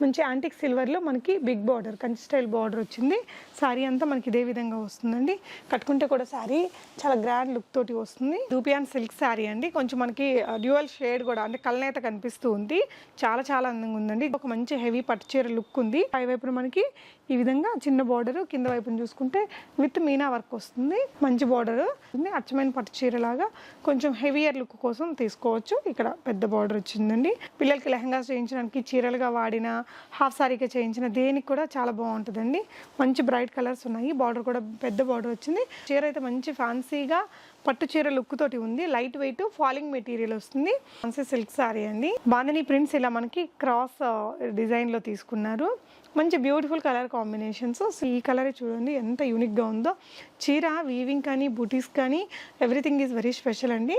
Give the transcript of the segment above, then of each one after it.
మంచి యాంటిక్ సిల్వర్లో మనకి big border Kanchi style border వచ్చింది. శారీ అంతా మనకి ఇదే విధంగా వస్తుందండి. కట్టుకుంటే కూడా శారీ చాలా గ్రాండ్ లుక్ తోటి వస్తుంది. దూపియాన్ సిల్క్ శారీ అండి. కొంచెం మనకి డ్యూయల్ షేడ్ కూడా అంటే కలనేత కనిపిస్తూ ఉంది. చాలా చాలా అందంగా ఉందండి. ఒక మంచి హెవీ పట్టు చీర లుక్ ఉంది. పై వైపున మనకి ఈ విధంగా చిన్న బార్డర్, కింద వైపున చూసుకుంటే విత్ మీనా వర్క్ వస్తుంది. మంచి బార్డర్ అచ్చమైన పట్టు చీర లాగా కొంచెం హెవియర్ లుక్ కోసం తీసుకోవచ్చు. ఇక్కడ పెద్ద బార్డర్ వచ్చిందండి. పిల్లలకి లెహంగా చేయించడానికి, చీరలుగా వాడిన, హాఫ్ సారీగా చేయించిన దేనికి కూడా చాలా బాగుంటుందండి. మంచి బ్రైట్ కలర్స్ ఉన్నాయి. బార్డర్ కూడా పెద్ద బార్డర్ వచ్చింది. చీర అయితే మంచి ఫ్యాన్సీగా పట్టు చీర లుక్ తోటి ఉంది. లైట్ వెయిట్ ఫాలింగ్ మెటీరియల్ వస్తుంది. ఫ్యాన్సీ సిల్క్ సారీ అండి. బాందిని ప్రింట్స్ ఇలా మనకి క్రాస్ డిజైన్ లో తీసుకున్నారు. మంచి బ్యూటిఫుల్ కలర్ కాంబినేషన్స్. ఈ కలర్ చూడండి ఎంత యూనిక్గా ఉందో. చీర వీవింగ్ కానీ బూటీస్ కానీ ఎవ్రీథింగ్ ఈజ్ వెరీ స్పెషల్ అండి.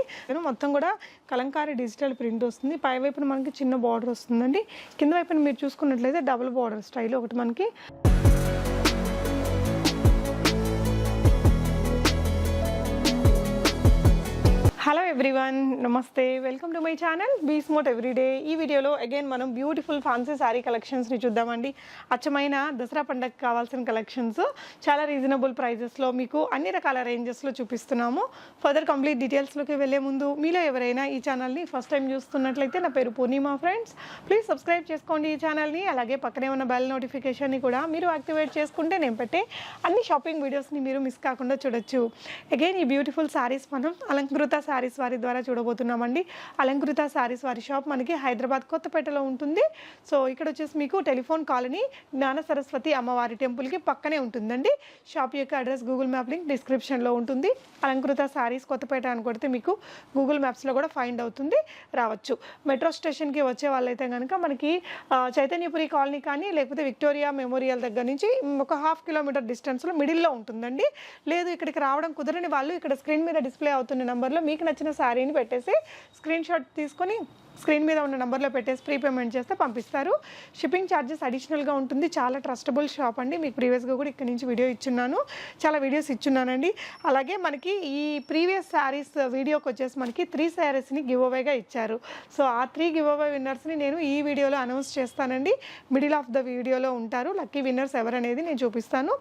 మొత్తం కూడా కలంకారీ డిజిటల్ ప్రింట్ వస్తుంది. పై వైపున మనకి చిన్న బార్డర్ వస్తుందండి. కింద వైపున మీరు చూసుకున్నట్లయితే డబుల్ బార్డర్ స్టైల్ ఒకటి మనకి. హలో ఎవ్రీవన్, నమస్తే, welcome to my channel be smart everyday. ఈ వీడియోలో అగైన్ మనం బ్యూటిఫుల్ ఫ్యాన్సీ శారీ కలెక్షన్స్ని చూద్దామండి. అచ్చమైన దసరా పండగకి కావాల్సిన కలెక్షన్స్ చాలా రీజనబుల్ ప్రైజెస్లో మీకు అన్ని రకాల రేంజెస్లో చూపిస్తున్నాము. ఫర్దర్ కంప్లీట్ డీటెయిల్స్లోకి వెళ్ళే ముందు మీలో ఎవరైనా ఈ ఛానల్ని ఫస్ట్ టైం చూస్తున్నట్లయితే నా పేరు పూర్ణిమా ఫ్రెండ్స్. ప్లీజ్ సబ్స్క్రైబ్ చేసుకోండి ఈ ఛానల్ని. అలాగే పక్కనే ఉన్న బెల్ నోటిఫికేషన్ని కూడా మీరు యాక్టివేట్ చేసుకుంటే నేను పెట్టే అన్ని షాపింగ్ వీడియోస్ని మీరు మిస్ కాకుండా చూడొచ్చు. అగైన్ ఈ బ్యూటిఫుల్ శారీస్ మనం అలంకృత శారీస్ వారి ద్వారా చూడబోతున్నామండి. అలంకృత శారీస్ వారి షాప్ మనకి హైదరాబాద్ కొత్తపేటలో ఉంటుంది. సో ఇక్కడ వచ్చేసి మీకు టెలిఫోన్ కాలనీ జ్ఞాన సరస్వతి అమ్మవారి టెంపుల్కి పక్కనే ఉంటుందండి. షాప్ యొక్క అడ్రస్ గూగుల్ మ్యాప్ లింక్ డిస్క్రిప్షన్లో ఉంటుంది. అలంకృత శారీస్ కొత్తపేట అని కొడితే మీకు గూగుల్ మ్యాప్స్లో కూడా ఫైండ్ అవుతుంది, రావచ్చు. మెట్రో స్టేషన్కి వచ్చే వాళ్ళైతే కనుక మనకి చైతన్యపురి కాలనీ కానీ లేకపోతే విక్టోరియా మెమోరియల్ దగ్గర నుంచి ఒక 1/2 కిలోమీటర్ డిస్టెన్స్లో మిడిల్లో ఉంటుందండి. లేదు ఇక్కడికి రావడం కుదరని వాళ్ళు ఇక్కడ స్క్రీన్ మీద డిస్ప్లే అవుతున్న నెంబర్లో మీకు నచ్చిన శారీని పెట్టేసి స్క్రీన్ షాట్ తీసుకొని స్క్రీన్ మీద ఉన్న నెంబర్లో పెట్టేసి ప్రీ పేమెంట్ చేస్తే పంపిస్తారు. షిప్పింగ్ ఛార్జెస్ అడిషనల్గా ఉంటుంది. చాలా ట్రస్టబుల్ షాప్ అండి. మీకు ప్రీవియస్గా కూడా ఇక్కడ నుంచి వీడియో ఇచ్చున్నాను, చాలా వీడియోస్ ఇచ్చున్నానండి. అలాగే మనకి ఈ ప్రీవియస్ శారీస్ వీడియోకి వచ్చేసి మనకి 3 శారీస్ని గివ్ అవేగా ఇచ్చారు. సో ఆ 3 గివ్ అవే విన్నర్స్ని నేను ఈ వీడియోలో అనౌన్స్ చేస్తానండి. మిడిల్ ఆఫ్ ద వీడియోలో ఉంటారు. లక్కీ విన్నర్స్ ఎవరనేది నేను చూపిస్తాను.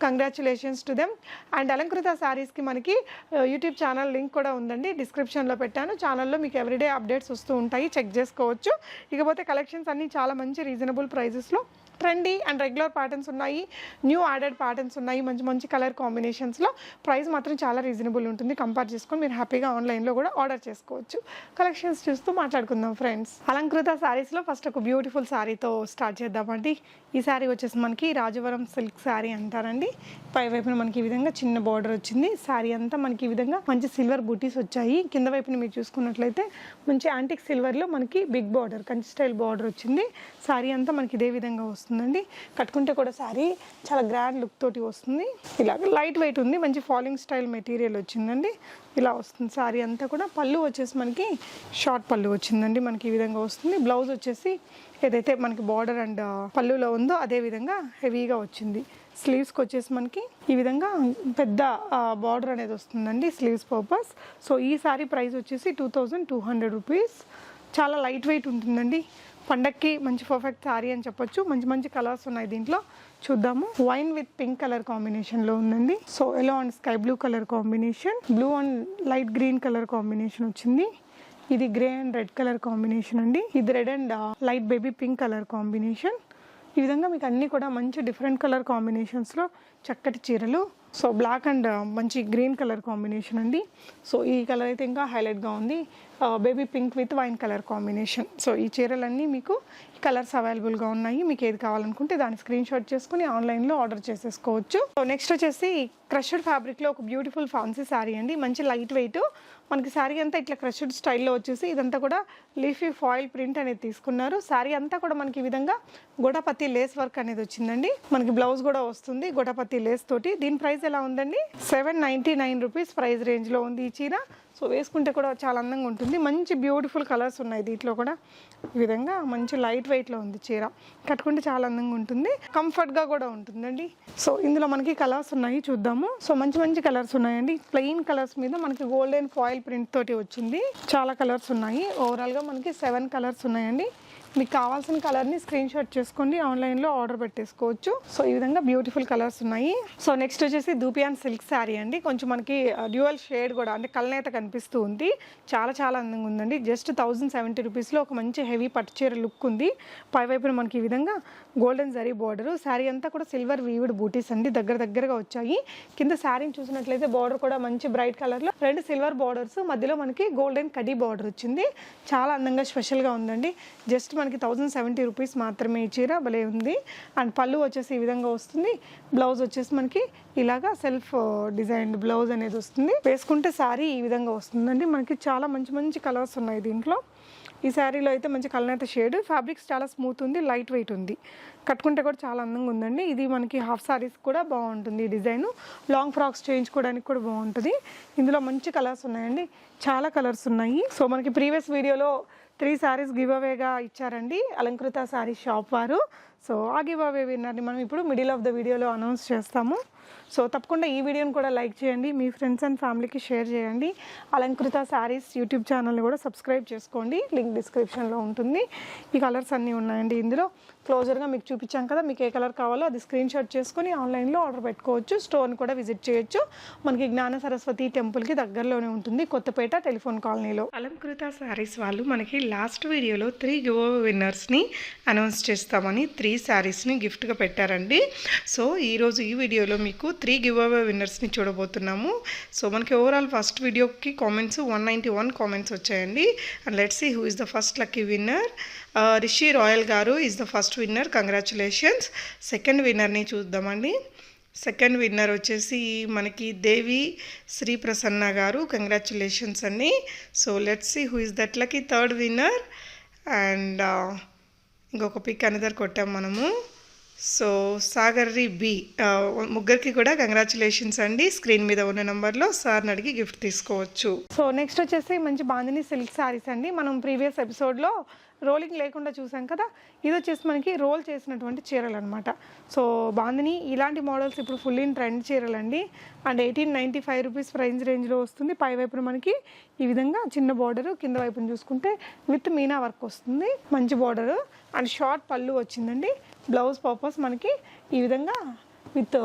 Congratulations to them. And Alankrita శారీస్కి మనకి యూట్యూబ్ ఛానల్ లింక్ కూడా ఉందండి, డిస్క్రిప్షన్లో పెట్టాను. ఛానల్లో మీకు ఎవ్రీడే అప్డేట్స్ వస్తూ ఉంటాయి, చెక్ చేసుకోవచ్చు. ఇకపోతే కలెక్షన్స్ అన్నీ చాలా మంచి రీజనబుల్ ప్రైజెస్లో ట్రెండీ అండ్ రెగ్యులర్ ప్యాటర్న్స్ ఉన్నాయి, న్యూ యాడెడ్ ప్యాటర్న్స్ ఉన్నాయి. మంచి మంచి కలర్ కాంబినేషన్స్లో ప్రైస్ మాత్రం చాలా రీజనబుల్ ఉంటుంది. కంపేర్ చేసుకొని మీరు హ్యాపీగా ఆన్లైన్లో కూడా ఆర్డర్ చేసుకోవచ్చు. కలెక్షన్స్ చూస్తూ మాట్లాడుకుందాం ఫ్రెండ్స్. అలంకృత శారీస్లో ఫస్ట్ ఒక బ్యూటిఫుల్ శారీతో స్టార్ట్ చేద్దామండి. ఈ శారీ వచ్చేసి మనకి రాజవరం సిల్క్ శారీ అంటారండి. పై వైపున మనకి ఈ విధంగా చిన్న బార్డర్ వచ్చింది. శారీ అంతా మనకి ఈ విధంగా మంచి సిల్వర్ బూటీస్ వచ్చాయి. కింద వైపున మీరు చూసుకున్నట్లయితే మంచి యాంటిక్ సిల్వర్లో మనకి big border Kanchi style border వచ్చింది. శారీ అంతా మనకి ఇదే విధంగా వస్తుందండి. కట్టుకుంటే కూడా శారీ చాలా గ్రాండ్ లుక్ తోటి వస్తుంది. ఇలాగ లైట్ వెయిట్ ఉంది, మంచి ఫాలింగ్ స్టైల్ మెటీరియల్ వచ్చిందండి. ఇలా వస్తుంది శారీ అంతా కూడా. పళ్ళు వచ్చేసి మనకి షార్ట్ పళ్ళు వచ్చిందండి, మనకి ఈ విధంగా వస్తుంది. బ్లౌజ్ వచ్చేసి ఏదైతే మనకి బార్డర్ అండ్ పళ్ళులో ఉందో అదే విధంగా హెవీగా వచ్చింది. స్లీవ్స్కి వచ్చేసి మనకి ఈ విధంగా పెద్ద బార్డర్ అనేది వస్తుందండి స్లీవ్స్ పర్పస్. సో ఈ శారీ ప్రైస్ వచ్చేసి 2200 రూపీస్. చాలా లైట్ వెయిట్ ఉంటుందండి. పండక్కి మంచి పర్ఫెక్ట్ శారీ అని చెప్పొచ్చు. మంచి మంచి కలర్స్ ఉన్నాయి దీంట్లో, చూద్దాము. వైన్ విత్ పింక్ కలర్ కాంబినేషన్లో ఉందండి. So yellow and sky blue colour combination, blue and light green colour combination వచ్చింది. ఇది grey and red colour combination అండి. ఇది red and light baby pink colour combination. ఈ విధంగా మీకు అన్నీ కూడా మంచి డిఫరెంట్ కలర్ కాంబినేషన్స్లో చక్కటి చీరలు. సో బ్లాక్ అండ్ మంచి గ్రీన్ కలర్ కాంబినేషన్ అండి. సో ఈ కలర్ అయితే ఇంకా హైలైట్గా ఉంది. Baby pink with wine colour combination. So ఈ చీరలన్నీ మీకు కలర్స్ అవైలబుల్గా ఉన్నాయి. మీకు ఏది కావాలనుకుంటే దాన్ని స్క్రీన్ షాట్ చేసుకుని ఆన్లైన్లో ఆర్డర్ చేసేసుకోవచ్చు. సో నెక్స్ట్ వచ్చేసి క్రషడ్ ఫ్యాబ్రిక్లో ఒక బ్యూటిఫుల్ ఫ్యాన్సీ శారీ అండి. మంచి లైట్ వెయిట్ మనకి శారీ అంతా ఇట్లా క్రషడ్ స్టైల్లో వచ్చేసి ఇదంతా కూడా లీఫీ ఫాయిల్ ప్రింట్ అనేది తీసుకున్నారు. శారీ అంతా కూడా మనకి ఈ విధంగా గొడపత్తి లేస్ వర్క్ అనేది వచ్చిందండి. మనకి బ్లౌజ్ కూడా వస్తుంది గొడపత్తి లేస్ తోటి. దీని ప్రైస్ ఎలా ఉందండి? 799 రూపీస్ ప్రైస్ రేంజ్లో ఉంది ఈ చీర. సో వేసుకుంటే కూడా చాలా అందంగా ఉంటుంది. మంచి బ్యూటిఫుల్ కలర్స్ ఉన్నాయి దీంట్లో కూడా. ఈ విధంగా మంచి లైట్ వెయిట్లో ఉంది చీర. కట్టుకుంటే చాలా అందంగా ఉంటుంది, కంఫర్ట్గా కూడా ఉంటుందండి. సో ఇందులో మనకి కలర్స్ ఉన్నాయి, చూద్దాము. సో మంచి మంచి కలర్స్ ఉన్నాయండి. ప్లెయిన్ కలర్స్ మీద మనకి గోల్డెన్ ఫాయిల్ ప్రింట్ తోటి వచ్చింది. చాలా కలర్స్ ఉన్నాయి. ఓవరాల్గా మనకి 7 కలర్స్ ఉన్నాయండి. మీకు కావాల్సిన కలర్ని స్క్రీన్ షాట్ చేసుకోండి, ఆన్లైన్లో ఆర్డర్ పెట్టేసుకోవచ్చు. సో ఈ విధంగా బ్యూటిఫుల్ కలర్స్ ఉన్నాయి. సో నెక్స్ట్ వచ్చేసి దూపియాన్ సిల్క్ శారీ అండి. కొంచెం మనకి డ్యూయల్ షేడ్ కూడా అంటే కలనేత కనిపిస్తూ ఉంది. చాలా చాలా అందంగా ఉందండి. జస్ట్ 1070 రూపీస్లో ఒక మంచి హెవీ పట్టు చీర లుక్ ఉంది. పైవైపున మనకి ఈ విధంగా గోల్డెన్ జరీ బార్డర్, శారీ అంతా కూడా సిల్వర్ వీవ్డ్ బూటీస్ అండి, దగ్గరగా వచ్చాయి. కింద శారీని చూసినట్లయితే బార్డర్ కూడా మంచి బ్రైట్ కలర్లో 2 సిల్వర్ బార్డర్స్, మధ్యలో మనకి గోల్డెన్ కడీ బార్డర్ వచ్చింది. చాలా అందంగా స్పెషల్గా ఉందండి. జస్ట్ మనకి 1070 రూపీస్ మాత్రమే ఈ చీర, భలే ఉంది. అండ్ పళ్ళు వచ్చేసి ఈ విధంగా వస్తుంది. బ్లౌజ్ వచ్చేసి మనకి ఇలాగా సెల్ఫ్ డిజైన్డ్ బ్లౌజ్ అనేది వస్తుంది. వేసుకుంటే శారీ ఈ విధంగా వస్తుందండి. మనకి చాలా మంచి మంచి కలర్స్ ఉన్నాయి దీంట్లో. ఈ శారీలో అయితే మంచి కలనేత షేడ్, ఫ్యాబ్రిక్స్ చాలా స్మూత్ ఉంది, లైట్ వెయిట్ ఉంది. కట్టుకుంటే కూడా చాలా అందంగా ఉందండి. ఇది మనకి హాఫ్ సారీస్ కూడా బాగుంటుంది. ఈ డిజైన్ లాంగ్ ఫ్రాక్స్ చేయించుకోవడానికి కూడా బాగుంటుంది. ఇందులో మంచి కలర్స్ ఉన్నాయండి, చాలా కలర్స్ ఉన్నాయి. సో మనకి ప్రీవియస్ వీడియోలో 3 సారీస్ గివ్ అవేగా ఇచ్చారండి అలంకృత శారీ షాప్ వారు. సో ఆ గివ్ అవే విన్నర్ని మనం ఇప్పుడు మిడిల్ ఆఫ్ ద వీడియోలో అనౌన్స్ చేస్తాము. సో తప్పకుండా ఈ వీడియోని కూడా లైక్ చేయండి, మీ ఫ్రెండ్స్ అండ్ ఫ్యామిలీకి షేర్ చేయండి. అలంకృత శారీస్ యూట్యూబ్ ఛానల్ని కూడా సబ్స్క్రైబ్ చేసుకోండి, లింక్ డిస్క్రిప్షన్లో ఉంటుంది. ఈ కలర్స్ అన్నీ ఉన్నాయండి. ఇందులో క్లోజర్గా మీకు చూపించాం కదా, మీకు ఏ కలర్ కావాలో అది స్క్రీన్ షాట్ చేసుకొని ఆన్లైన్లో ఆర్డర్ పెట్టుకోవచ్చు. స్టోర్ని కూడా విజిట్ చేయొచ్చు. మనకి జ్ఞాన సరస్వతి టెంపుల్కి దగ్గరలోనే ఉంటుంది, కొత్తపేట టెలిఫోన్ కాలనీలో. అలంకృత శారీస్ వాళ్ళు మనకి లాస్ట్ వీడియోలో 3 గివ్ అవే విన్నర్స్ని అనౌన్స్ చేస్తామని 3 శారీస్ని గిఫ్ట్గా పెట్టారండి. సో ఈరోజు ఈ వీడియోలో మీకు 3 గివ్ అవే విన్నర్స్ని చూడబోతున్నాము. సో మనకి ఓవరాల్ ఫస్ట్ వీడియోకి కామెంట్స్ 191 కామెంట్స్ వచ్చాయండి. And let's see who is the first lucky winner. Rishi Royal గారు is the first winner, congratulations. Second విన్నర్ని చూద్దామండి. సెకండ్ విన్నర్ వచ్చేసి మనకి దేవి శ్రీ ప్రసన్న గారు, కంగ్రాచులేషన్స్ అండి. So let's see who is that lucky third winner. And ఇంకొక పిక్ అనదర్ కొట్టాం మనము. సో సాగర్రి బి, ముగ్గురికి కూడా కంగ్రాచులేషన్స్ అండి. స్క్రీన్ మీద ఉన్న నెంబర్లో సార్ని అడిగి గిఫ్ట్ తీసుకోవచ్చు. సో నెక్స్ట్ వచ్చేసి మంచి బాందిని సిల్క్ శారీస్ అండి. మనం ప్రీవియస్ ఎపిసోడ్లో రోలింగ్ లేకుండా చూసాం కదా, ఇది వచ్చేసి మనకి రోల్ చేసినటువంటి చీరలు అనమాట. సో బాందిని ఇలాంటి మోడల్స్ ఇప్పుడు ఫుల్ ఇన్ ట్రెండ్ చీరలు అండి. అండ్ 1895 రూపీస్ ప్రైస్ రేంజ్లో వస్తుంది. పై వైపున మనకి ఈ విధంగా చిన్న బార్డరు, కింద వైపున చూసుకుంటే విత్ మీనా వర్క్ వస్తుంది, మంచి బార్డరు. అండ్ షార్ట్ పళ్ళు వచ్చిందండి. బ్లౌజ్ పర్పస్ మనకి ఈ విధంగా విత్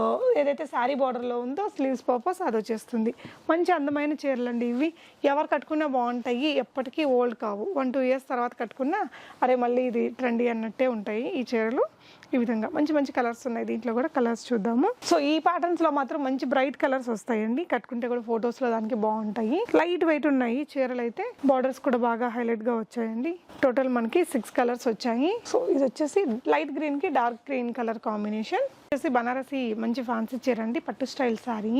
ఏదైతే శారీ బార్డర్లో ఉందో స్లీవ్స్ పర్పస్ అది వచ్చేస్తుంది. మంచి అందమైన చీరలు అండి ఇవి. ఎవరు కట్టుకున్నా బాగుంటాయి, ఎప్పటికీ ఓల్డ్ కావు. 1-2 ఇయర్స్ తర్వాత కట్టుకున్నా అరే మళ్ళీ ఇది ట్రెండీ అన్నట్టే ఉంటాయి ఈ చీరలు. ఈ విధంగా మంచి మంచి కలర్స్ ఉన్నాయి. దీంట్లో కూడా కలర్స్ చూద్దాము. సో ఈ ప్యాటర్న్స్లో మాత్రం మంచి బ్రైట్ కలర్స్ వస్తాయండి. కట్టుకుంటే కూడా ఫొటోస్లో దానికి బాగుంటాయి. లైట్ వెయిట్ ఉన్నాయి చీరలు అయితే. బార్డర్స్ కూడా బాగా హైలైట్గా వచ్చాయండి. టోటల్ మనకి 6 కలర్స్ వచ్చాయి. సో ఇది వచ్చేసి లైట్ గ్రీన్కి డార్క్ గ్రీన్ కలర్ కాంబినేషన్. వచ్చేసి బనారసి మంచి ఫ్యాన్సీ చీర అండి, పట్టు స్టైల్ శారీ.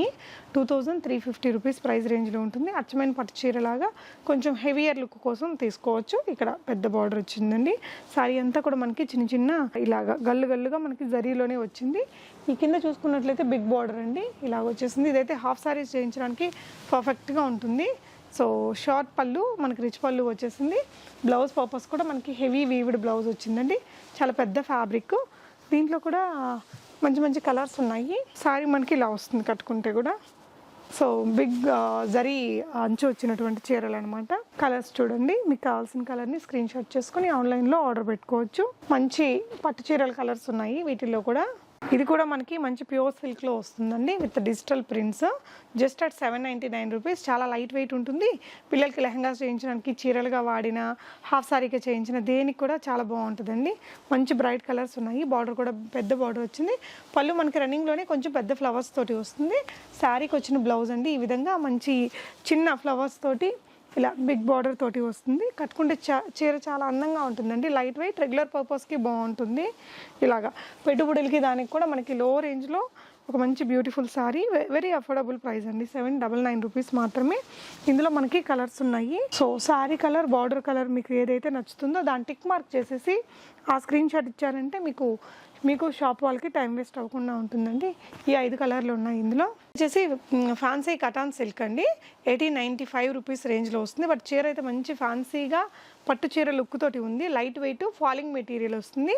2350 రూపీస్ ప్రైస్ రేంజ్లో ఉంటుంది. అచ్చమైన పట్టు చీరలాగా కొంచెం హెవియర్ లుక్ కోసం తీసుకోవచ్చు. ఇక్కడ పెద్ద బార్డర్ వచ్చిందండి. శారీ అంతా కూడా మనకి చిన్న చిన్న ఇలాగా గల్లుగా మనకి జరీలోనే వచ్చింది. ఈ కింద చూసుకున్నట్లయితే బిగ్ బార్డర్ అండి, ఇలాగ వచ్చేసింది. ఇదైతే హాఫ్ శారీస్ చేయించడానికి పర్ఫెక్ట్గా ఉంటుంది. సో షార్ట్ పళ్ళు మనకి రిచ్ పళ్ళు వచ్చేసింది. బ్లౌజ్ పర్పస్ కూడా మనకి హెవీ వీవ్డ్ బ్లౌజ్ వచ్చిందండి. చాలా పెద్ద ఫ్యాబ్రిక్. దీంట్లో కూడా మంచి మంచి కలర్స్ ఉన్నాయి. శారీ మనకి ఇలా వస్తుంది కట్టుకుంటే కూడా. సో బిగ్ జరీ అంచు వచ్చినటువంటి చీరలు అనమాట. కలర్స్ చూడండి, మీకు కావాల్సిన కలర్ని స్క్రీన్ షాట్ చేసుకుని ఆన్లైన్లో ఆర్డర్ పెట్టుకోవచ్చు. మంచి పట్టు చీరల కలర్స్ ఉన్నాయి వీటిల్లో కూడా. ఇది కూడా మనకి మంచి ప్యూర్ సిల్క్లో వస్తుందండి with digital prints. Just at 799 rupees. చాలా లైట్ వెయిట్ ఉంటుంది. పిల్లలకి లెహంగాస్ చేయించడానికి, చీరలుగా వాడిన, హాఫ్ సారీగా చేయించిన దేనికి కూడా చాలా బాగుంటుందండి. మంచి బ్రైట్ కలర్స్ ఉన్నాయి. బార్డర్ కూడా పెద్ద బార్డర్ వచ్చింది. పళ్ళు మనకి రన్నింగ్లోనే కొంచెం పెద్ద ఫ్లవర్స్ తోటి వస్తుంది. శారీకి వచ్చిన బ్లౌజ్ అండి ఈ విధంగా మంచి చిన్న ఫ్లవర్స్ తోటి ఇలా బిగ్ బార్డర్ తోటి వస్తుంది. కట్టుకుంటే చీర చాలా అందంగా ఉంటుందండి. లైట్ వెయిట్, రెగ్యులర్ పర్పస్కి బాగుంటుంది. ఇలాగా పెట్టుబడులకి దానికి కూడా మనకి లో రేంజ్లో ఒక మంచి beautiful sari. Very affordable price అండి, 799 రూపీస్ మాత్రమే. ఇందులో మనకి కలర్స్ ఉన్నాయి. So sari colour, border colour మీకు ఏదైతే నచ్చుతుందో దాన్ని టిక్ మార్క్ చేసేసి ఆ స్క్రీన్ షాట్ ఇచ్చారంటే మీకు షాప్ వాళ్ళకి టైం వేస్ట్ అవ్వకుండా ఉంటుందండి. ఈ 5 కలర్లు ఉన్నాయి. ఇందులో వచ్చేసి ఫ్యాన్సీ కటాన్ సిల్క్ అండి, 1895 రూపీస్ రేంజ్లో వస్తుంది. బట్ చీర అయితే మంచి ఫ్యాన్సీగా పట్టు చీర లుక్ తోటి ఉంది. లైట్ వెయిట్ ఫాలింగ్ మెటీరియల్ వస్తుంది.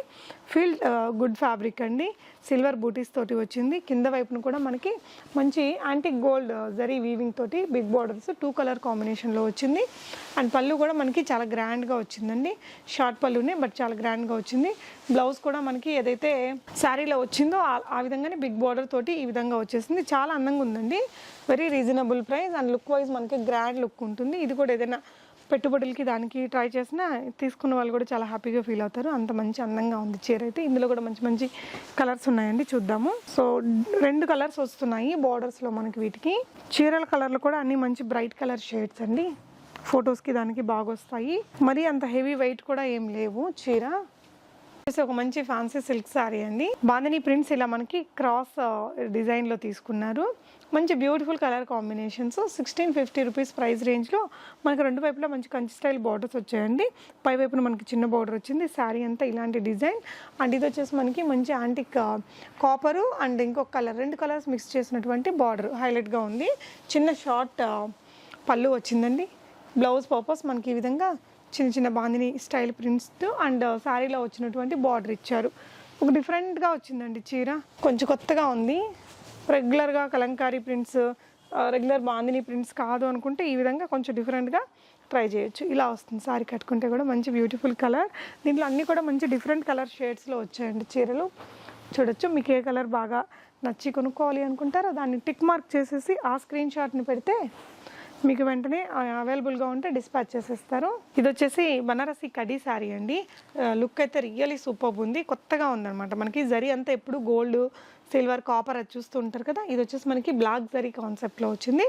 ఫీల్డ్ గుడ్ ఫ్యాబ్రిక్ అండి, సిల్వర్ బూటీస్ తోటి వచ్చింది. కింద వైపును కూడా మనకి మంచి యాంటిక్ గోల్డ్ జరీ వీవింగ్ తోటి బిగ్ బార్డర్స్ 2 కలర్ కాంబినేషన్లో వచ్చింది. అండ్ పళ్ళు కూడా మనకి చాలా గ్రాండ్గా వచ్చిందండి. షార్ట్ పళ్ళునే బట్ చాలా గ్రాండ్గా వచ్చింది. బ్లౌజ్ కూడా మనకి ఏదైతే శారీలో వచ్చిందో ఆ విధంగానే బిగ్ బార్డర్ తోటి ఈ విధంగా వచ్చేసింది. చాలా అందంగా ఉందండి. Very reasonable price and look wise మనకి గ్రాండ్ లుక్ ఉంటుంది. ఇది కూడా ఏదైనా పెట్టుబడులకి దానికి ట్రై చేసినా తీసుకున్న వాళ్ళు కూడా చాలా హ్యాపీగా ఫీల్ అవుతారు. అంత మంచి అందంగా ఉంది చీర అయితే. ఇందులో కూడా మంచి మంచి కలర్స్ ఉన్నాయండి, చూద్దాము. సో 2 కలర్స్ వస్తున్నాయి బార్డర్స్లో మనకి. వీటికి చీరల కలర్లు కూడా అన్ని మంచి బ్రైట్ కలర్ షేడ్స్ అండి. ఫొటోస్కి దానికి బాగా వస్తాయి. మరీ అంత హెవీ వెయిట్ కూడా ఏం లేవు. చీర ఒక మంచి ఫ్యాన్సీ సిల్క్ సారీ అండి. బాందిని ప్రింట్స్ ఇలా మనకి క్రాస్ డిజైన్లో తీసుకున్నారు. మంచి beautiful colour combinations. 1650 rupees price రేంజ్లో మనకి 2 వైపులా మంచి కంచి స్టైల్ బార్డర్స్ వచ్చాయండి. పై వైపున మనకి చిన్న బార్డర్ వచ్చింది. శారీ అంతా ఇలాంటి డిజైన్. అండ్ ఇది వచ్చేసి మనకి మంచి యాంటిక్ కాపరు అండ్ ఇంకొక కలర్, 2 కలర్స్ మిక్స్ చేసినటువంటి బార్డర్ హైలైట్గా ఉంది. చిన్న షార్ట్ పళ్ళు వచ్చిందండి. బ్లౌజ్ పర్పస్ మనకి ఈ విధంగా చిన్న చిన్న బాందిని స్టైల్ ప్రింట్స్ అండ్ శారీలో వచ్చినటువంటి బార్డర్ ఇచ్చారు. ఒక డిఫరెంట్గా వచ్చిందండి చీర, కొంచెం కొత్తగా ఉంది. రెగ్యులర్గా Kalamkari prints, regular bandhani prints కాదు అనుకుంటే ఈ విధంగా కొంచెం డిఫరెంట్గా ట్రై చేయొచ్చు. ఇలా వస్తుంది శారీ కట్టుకుంటే కూడా. మంచి బ్యూటిఫుల్ కలర్. దీంట్లో అన్నీ కూడా మంచి డిఫరెంట్ కలర్ షేడ్స్లో వచ్చాయండి చీరలు. చూడొచ్చు. మీకు ఏ కలర్ బాగా నచ్చి కొనుక్కోవాలి అనుకుంటారో దాన్ని టిక్ మార్క్ చేసేసి ఆ స్క్రీన్ షాట్ని పెడితే మీకు వెంటనే అవైలబుల్గా ఉంటే డిస్పాచ్ చేసేస్తారు. ఇది వచ్చేసి బనారసి కడీ శారీ అండి. లుక్ అయితే రియల్లీ సూపర్ ఉంది. కొత్తగా ఉందన్నమాట. మనకి జరీ అంతా ఎప్పుడు గోల్డ్, సిల్వర్, కాపర్ అది చూస్తూ ఉంటారు కదా. ఇది వచ్చేసి మనకి బ్లాక్ జరీ కాన్సెప్ట్లో వచ్చింది.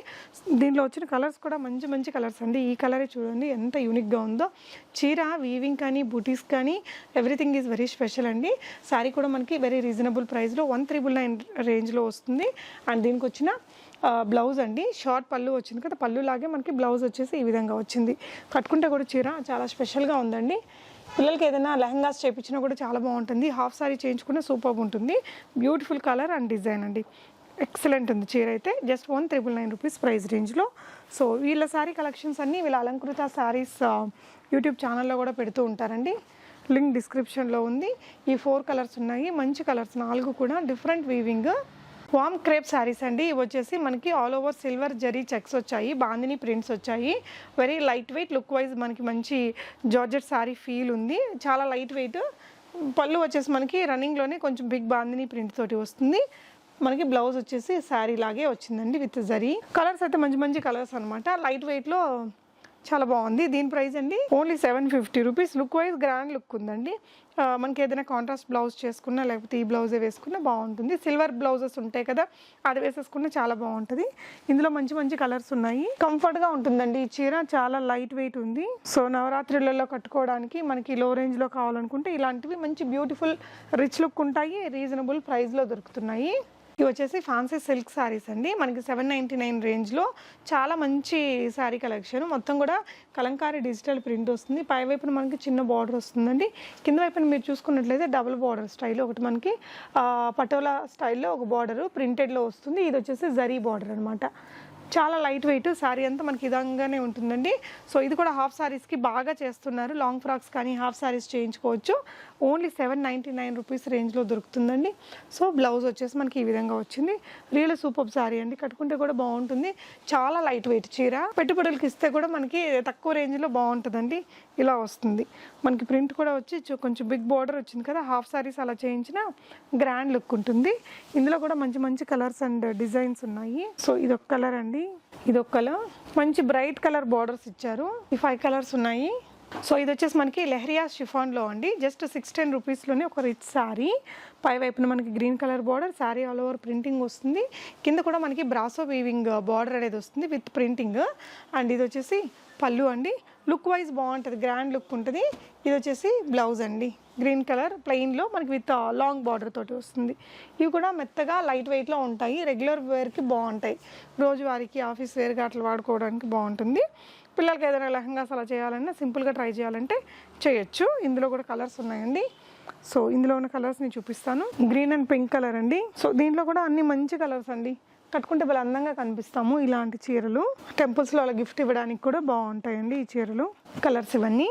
దీంట్లో వచ్చిన కలర్స్ కూడా మంచి మంచి కలర్స్ అండి. ఈ కలరే చూడండి ఎంత యూనిక్గా ఉందో. చీర వీవింగ్ కానీ బూటీస్ కానీ ఎవ్రీథింగ్ ఈజ్ వెరీ స్పెషల్ అండి. శారీ కూడా మనకి వెరీ రీజనబుల్ ప్రైస్లో 1399 రేంజ్లో వస్తుంది. అండ్ దీనికి వచ్చిన బ్లౌజ్ అండి, షార్ట్ పళ్ళు వచ్చింది కదా, పళ్ళు లాగే మనకి బ్లౌజ్ వచ్చేసి ఈ విధంగా వచ్చింది. కట్టుకుంటే కూడా చీర చాలా స్పెషల్గా ఉందండి. పిల్లలకి ఏదైనా లెహంగాస్ చేయించినా కూడా చాలా బాగుంటుంది. హాఫ్ సారీ చేయించుకున్న సూపర్ ఉంటుంది. బ్యూటిఫుల్ కలర్ అండ్ డిజైన్ అండి. ఎక్సలెంట్ ఉంది చీర అయితే. జస్ట్ 1399 రూపీస్ ప్రైస్ రేంజ్లో. సో వీళ్ళ శారీ కలెక్షన్స్ అన్నీ వీళ్ళ అలంకృత శారీస్ యూట్యూబ్ ఛానల్లో కూడా పెడుతూ ఉంటారండి. లింక్ డిస్క్రిప్షన్లో ఉంది. ఈ 4 కలర్స్ ఉన్నాయి. మంచి కలర్స్ 4 కూడా డిఫరెంట్ వీవింగ్. వామ్ క్రేప్ శారీస్ అండి. ఇవి వచ్చేసి మనకి all over silver zari checks వచ్చాయి, బాందిని ప్రింట్స్ వచ్చాయి. Very light weight, look wise మనకి మంచి జార్జెట్ శారీ ఫీల్ ఉంది. చాలా లైట్ వెయిట్. పళ్ళు వచ్చేసి మనకి రన్నింగ్లోనే కొంచెం బిగ్ బాందిని ప్రింట్ తోటి వస్తుంది. మనకి బ్లౌజ్ వచ్చేసి శారీ లాగే వచ్చిందండి విత్ జరీ. కలర్స్ అయితే మంచి మంచి కలర్స్ అనమాట. లైట్ వెయిట్లో చాలా బాగుంది. దీని ప్రైస్ అండి only 750 rupees. Look wise grand look ఉందండి. మనకి ఏదైనా కాంట్రాస్ట్ బ్లౌజ్ చేసుకున్నా లేకపోతే ఈ బ్లౌజే వేసుకున్నా బాగుంటుంది. సిల్వర్ బ్లౌజెస్ ఉంటాయి కదా, అది వేసేసుకున్నా చాలా బాగుంటుంది. ఇందులో మంచి మంచి కలర్స్ ఉన్నాయి. కంఫర్ట్గా ఉంటుందండి ఈ చీర. చాలా లైట్ వెయిట్ ఉంది. సో నవరాత్రులలో కట్టుకోవడానికి మనకి లో రేంజ్లో కావాలనుకుంటే ఇలాంటివి మంచి బ్యూటిఫుల్ రిచ్ లుక్ ఉంటాయి. రీజనబుల్ ప్రైస్లో దొరుకుతున్నాయి. ఇవి వచ్చేసి ఫ్యాన్సీ సిల్క్ శారీస్ అండి. మనకి 799 రేంజ్లో చాలా మంచి శారీ కలెక్షన్. మొత్తం కూడా కలంకారీ డిజిటల్ ప్రింట్ వస్తుంది. పై వైపున మనకి చిన్న బార్డర్ వస్తుందండి. కింద వైపున మీరు చూసుకున్నట్లయితే డబుల్ బార్డర్ స్టైల్ ఒకటి మనకి పటోలా స్టైల్లో ఒక బార్డరు ప్రింటెడ్లో వస్తుంది. ఇది వచ్చేసి జరీ బార్డర్ అనమాట. చాలా లైట్ వెయిట్. శారీ అంతా మనకి ఇదంగానే ఉంటుందండి. సో ఇది కూడా హాఫ్ శారీస్కి బాగా చేస్తున్నారు. లాంగ్ ఫ్రాక్స్ కానీ హాఫ్ శారీస్ చేయించుకోవచ్చు. ఓన్లీ 799 రూపీస్ రేంజ్లో దొరుకుతుందండి. సో బ్లౌజ్ వచ్చేసి మనకి ఈ విధంగా వచ్చింది. రియల్ సూపర్ శారీ అండి. కట్టుకుంటే కూడా బాగుంటుంది. చాలా లైట్ వెయిట్ చీర. పెట్టుబడులకి ఇస్తే కూడా మనకి తక్కువ రేంజ్లో బాగుంటుందండి. ఇలా వస్తుంది. మనకి ప్రింట్ కూడా వచ్చి కొంచెం బిగ్ బార్డర్ వచ్చింది కదా, హాఫ్ శారీస్ అలా చేయించిన గ్రాండ్ లుక్ ఉంటుంది. ఇందులో కూడా మంచి మంచి కలర్స్ అండ్ డిజైన్స్ ఉన్నాయి. సో ఇదొక కలర్ అండి, ఇదొక కలర్. మంచి బ్రైట్ కలర్ బార్డర్స్ ఇచ్చారు. ఈ 5 కలర్స్ ఉన్నాయి. సో ఇది వచ్చేసి మనకి లెహరియా షిఫాన్లో అండి. జస్ట్ 610 రూపీస్లోనే ఒక రిచ్ శారీ. పై వైపున మనకి green colour border, sari all over printing వస్తుంది. కింద కూడా మనకి బ్రాసో వీవింగ్ బార్డర్ అనేది వస్తుంది విత్ ప్రింటింగ్. అండ్ ఇది వచ్చేసి పళ్ళు అండి. లుక్ వైజ్ బాగుంటుంది, గ్రాండ్ లుక్ ఉంటుంది. ఇది వచ్చేసి బ్లౌజ్ అండి, గ్రీన్ కలర్ ప్లెయిన్లో మనకి విత్ లాంగ్ బార్డర్ తోటి వస్తుంది. ఇవి కూడా మెత్తగా లైట్ వెయిట్లో ఉంటాయి. రెగ్యులర్ వేర్కి బాగుంటాయి. రోజువారికి ఆఫీస్ వేర్గా అట్లా వాడుకోవడానికి బాగుంటుంది. పిల్లలకి ఏదైనా లెహంగాస్ అలా చేయాలన్నా సింపుల్గా ట్రై చేయాలంటే చేయొచ్చు. ఇందులో కూడా కలర్స్ ఉన్నాయండి. సో ఇందులో ఉన్న కలర్స్ నేను చూపిస్తాను. గ్రీన్ అండ్ పింక్ కలర్ అండి. సో దీంట్లో కూడా అన్ని మంచి కలర్స్ అండి. కట్టుకుంటే చాలా అందంగా కనిపిస్తాము. ఇలాంటి చీరలు టెంపుల్స్లో అలా గిఫ్ట్ ఇవ్వడానికి కూడా బాగుంటాయండి ఈ చీరలు. కలర్స్ ఇవన్నీ.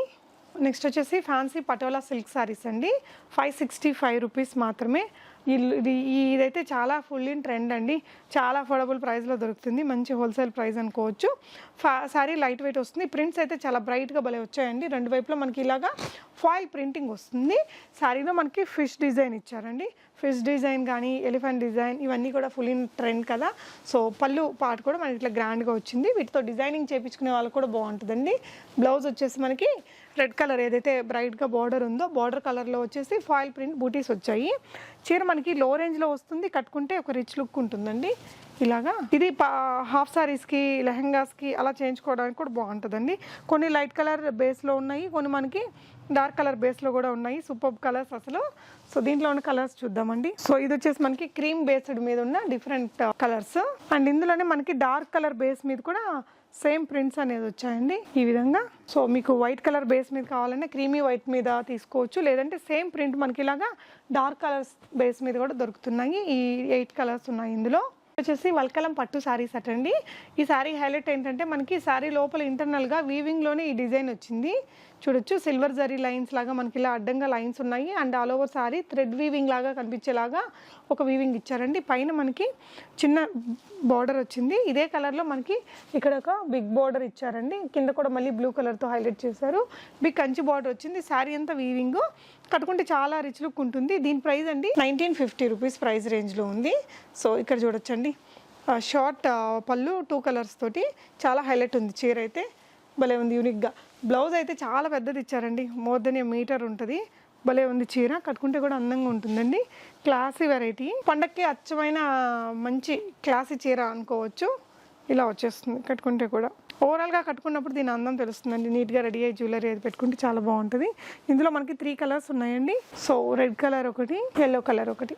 నెక్స్ట్ వచ్చేసి ఫ్యాన్సీ పటోలా సిల్క్ సారీస్ అండి. 565 రూపీస్ మాత్రమే. ఇదైతే చాలా ఫుల్ ఇన్ ట్రెండ్ అండి. చాలా అఫోర్డబుల్ ప్రైస్లో దొరుకుతుంది. మంచి హోల్సేల్ ప్రైస్ అనుకోవచ్చు. శారీ లైట్ వెయిట్ వస్తుంది. ప్రింట్స్ అయితే చాలా బ్రైట్గా భలే వచ్చాయండి. రెండు వైపులో మనకి ఇలాగా ఫాయిల్ ప్రింటింగ్ వస్తుంది. శారీలో మనకి ఫిష్ డిజైన్ ఇచ్చారండి. ఫిష్ డిజైన్ కానీ ఎలిఫెంట్ డిజైన్ ఇవన్నీ కూడా ఫుల్ ఇన్ ట్రెండ్ కదా. సో పళ్ళు పార్ట్ కూడా మనకి ఇట్లా గ్రాండ్గా వచ్చింది. వీటితో డిజైనింగ్ చేయించుకునే వాళ్ళకి కూడా బాగుంటుందండి. బ్లౌజ్ వచ్చేసి మనకి రెడ్ కలర్ ఏదైతే బ్రైట్గా బార్డర్ ఉందో బార్డర్ కలర్లో వచ్చేసి ఫాయిల్ ప్రింట్ బూటీస్ వచ్చాయి. చీర మనకి లో రేంజ్లో వస్తుంది. కట్టుకుంటే ఒక రిచ్ లుక్ ఉంటుందండి. ఇలాగా ఇది హాఫ్ సారీస్కి లెహంగాస్కి అలా చేయించుకోవడానికి కూడా బాగుంటుందండి. కొన్ని లైట్ కలర్ బేస్లో ఉన్నాయి, కొన్ని మనకి డార్క్ కలర్ బేస్లో కూడా ఉన్నాయి. సూపర్ కలర్స్ అసలు. సో దీంట్లో ఉన్న కలర్స్ చూద్దామండి. సో ఇది వచ్చేసి మనకి క్రీమ్ బేస్డ్ మీద ఉన్న డిఫరెంట్ కలర్స్ అండ్ ఇందులోనే మనకి డార్క్ కలర్ బేస్ మీద కూడా సేమ్ ప్రింట్స్ అనేది వచ్చాయండి ఈ విధంగా. సో మీకు వైట్ కలర్ బేస్ మీద కావాలంటే క్రీమీ వైట్ మీద తీసుకోవచ్చు, లేదంటే సేమ్ ప్రింట్ మనకి ఇలాగా డార్క్ కలర్స్ బేస్ మీద కూడా దొరుకుతున్నాయి. ఈ 8 కలర్స్ ఉన్నాయి ఇందులో. వచ్చేసి వల్కలం పట్టు శారీస్ అటండి. ఈ శారీ హైలైట్ ఏంటంటే మనకి శారీ లోపల ఇంటర్నల్గా వీవింగ్లోనే ఈ డిజైన్ వచ్చింది. చూడొచ్చు సిల్వర్ జరీ లైన్స్ లాగా మనకి ఇలా అడ్డంగా లైన్స్ ఉన్నాయి and all over sari thread weaving లాగా కనిపించేలాగా ఒక వీవింగ్ ఇచ్చారండి. పైన మనకి చిన్న బార్డర్ వచ్చింది. ఇదే కలర్లో మనకి ఇక్కడ ఒక బిగ్ బార్డర్ ఇచ్చారండి. కింద కూడా మళ్ళీ బ్లూ కలర్తో హైలైట్ చేశారు. బిగ్ కంచి బార్డర్ వచ్చింది. శారీ అంతా వీవింగ్. కట్టుకుంటే చాలా రిచ్ లుక్ ఉంటుంది. దీని ప్రైస్ అండి 1950 రూపీస్ ప్రైస్ రేంజ్లో ఉంది. సో ఇక్కడ చూడొచ్చండి షార్ట్ పళ్ళు 2 కలర్స్ తోటి చాలా హైలైట్ ఉంది. చీర అయితే భలే ఉంది యూనిక్గా. బ్లౌజ్ అయితే చాలా పెద్దది ఇచ్చారండి. మోర్ దెన్ 1 మీటర్ ఉంటుంది. భలే ఉంది చీర. కట్టుకుంటే కూడా అందంగా ఉంటుందండి. Classy variety. పండక్కి అచ్చమైన మంచి క్లాసీ చీర అనుకోవచ్చు. ఇలా వచ్చేస్తుంది కట్టుకుంటే కూడా. ఓవరాల్గా కట్టుకున్నప్పుడు దీని అందం తెలుస్తుందండి. నీట్గా రెడీ అయ్యి జ్యువెలరీ అది పెట్టుకుంటే చాలా బాగుంటుంది. ఇందులో మనకి 3 కలర్స్ ఉన్నాయండి. సో రెడ్ కలర్ ఒకటి, ఎల్లో కలర్ ఒకటి.